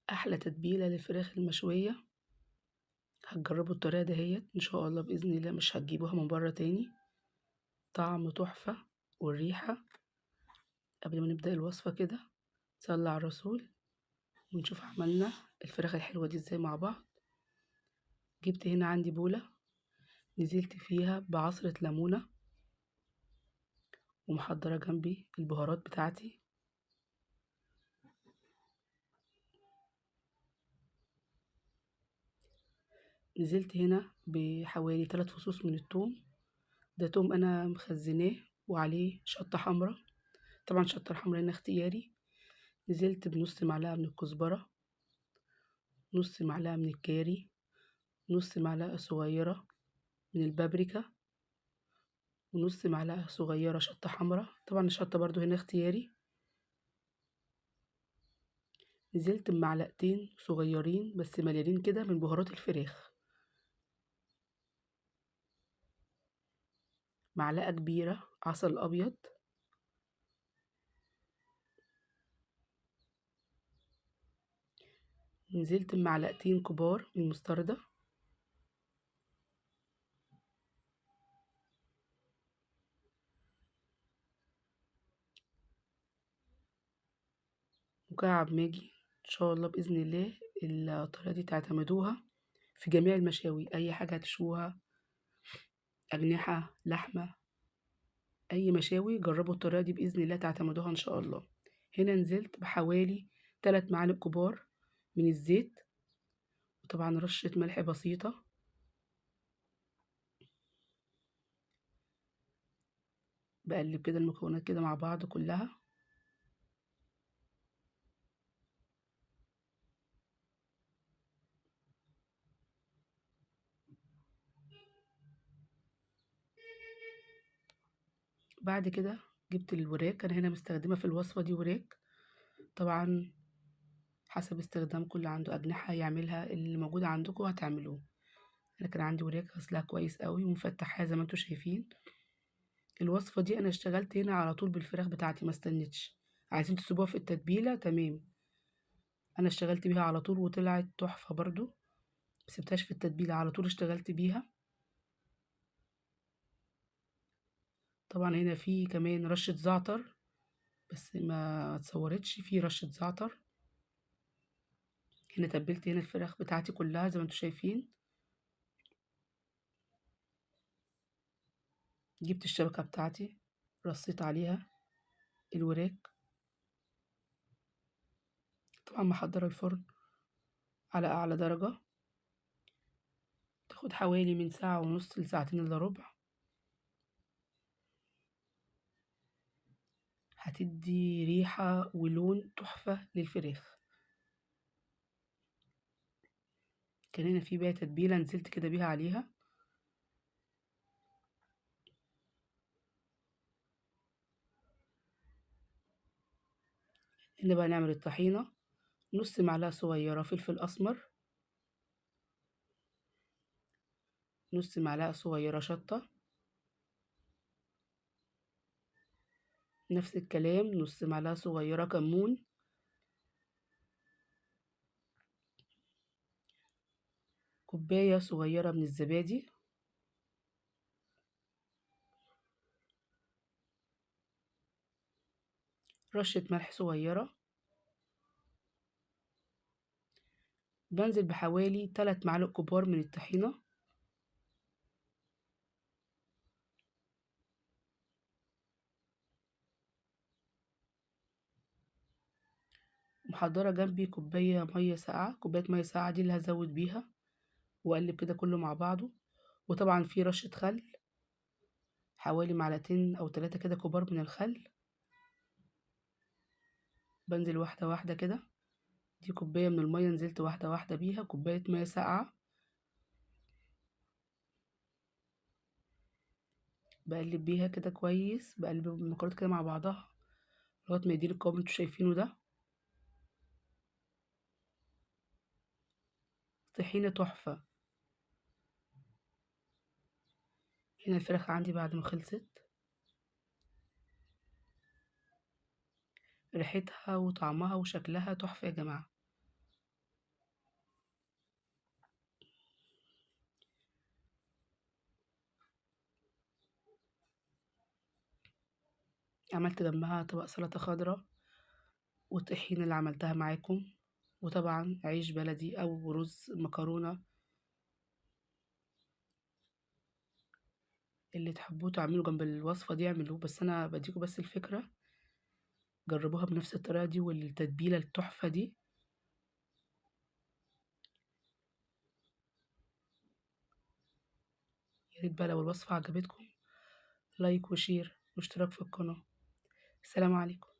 احلى تتبيله للفراخ المشويه. هتجربوا الطريقه دهيت ان شاء الله باذن الله، مش هتجيبوها من بره تاني. طعم تحفه والريحه. قبل ما نبدا الوصفه كده صلى على الرسول ونشوف عملنا الفراخ الحلوه دي ازاي مع بعض. جبت هنا عندي بوله، نزلت فيها بعصره ليمونه، ومحضره جنبي البهارات بتاعتي. نزلت هنا بحوالي 3 فصوص من الثوم. ده توم انا مخزناه، وعليه شطه حمراء. طبعا الشطه الحمراء هنا اختياري. نزلت بنص معلقه من الكزبره، نص معلقه من الكاري، نص معلقه صغيره من البابريكا، ونص معلقه صغيره شطه حمراء. طبعا الشطه برضو هنا اختياري. نزلت بمعلقتين صغيرين بس مليانين كده من بهارات الفراخ. معلقه كبيره عسل ابيض. نزلت بمعلقتين كبار من المستردة. مكعب ماجي. ان شاء الله باذن الله الطريقه دي تعتمدوها في جميع المشاوي، اي حاجه هتشوها، اجنحه، لحمه، اي مشاوي جربوا الطريقه دي باذن الله تعتمدوها ان شاء الله. هنا نزلت بحوالي 3 معالق كبار من الزيت، وطبعا رشه ملح بسيطه. بقلب كده المكونات كده مع بعض كلها. بعد كده جبت الوراك. انا هنا مستخدمه في الوصفه دي وراك، طبعا حسب استخدام كل عنده اجنحه يعملها، اللي موجود عندكم هتعملوه. انا كان عندي وراك غسلها كويس قوي ومفتحاها زي ما انتم شايفين. الوصفه دي انا اشتغلت هنا على طول بالفراخ بتاعتي، ما استنيتش. عايزين تسيبوها في التتبيله تمام، انا اشتغلت بيها على طول وطلعت تحفه برضو. مسبتهاش في التتبيله، على طول اشتغلت بيها. طبعا هنا في كمان رشه زعتر، بس ما اتصورتش في رشه زعتر. هنا تبلت هنا الفراخ بتاعتي كلها زي ما انتم شايفين. جبت الشبكه بتاعتي، رصيت عليها الوراك. طبعا محضره الفرن على اعلى درجه، تاخد حوالي من ساعه ونص لساعتين الا ربع. هتدي ريحه ولون تحفه للفراخ. كان هنا في بقى تتبيله نزلت كده بيها عليها. هنا بقى نعمل الطحينه. نص معلقه صغيره فلفل اسمر، نص معلقه صغيره شطه، نفس الكلام نص معلقه صغيره كمون، كوبايه صغيره من الزبادي، رشه ملح صغيره. بنزل بحوالي 3 معالق كبار من الطحينه. محضره جنبي كوبايه ميه ساقعه، كوبايه ميه ساقعه دي اللي هزود بيها، واقلب كده كله مع بعضه. وطبعا في رشه خل، حوالي معلقتين او 3 كده كبار من الخل. بنزل واحده واحده كده. دي كوبايه من الميه نزلت واحده واحده بيها، كوبايه ميه ساقعه. بقلب بيها كده كويس، بقلب المكونات كده مع بعضها لغايه ما يديني القوام اللي انتوا شايفينه ده. طحينه تحفه. هنا الفراخ عندي بعد ما خلصت، ريحتها وطعمها وشكلها تحفه يا جماعه. عملت جنبها طبق سلطة خضرا والطحينة اللي عملتها معاكم، وطبعا عيش بلدي أو رز مكرونة اللي تحبوه تعملوا جنب الوصفة دي اعملوه، بس أنا بديكوا بس الفكرة، جربوها بنفس الطريقة دي والتتبيلة التحفة دي. يا ريت بقى لو الوصفة عجبتكم لايك وشير واشتراك في القناة. السلام عليكم.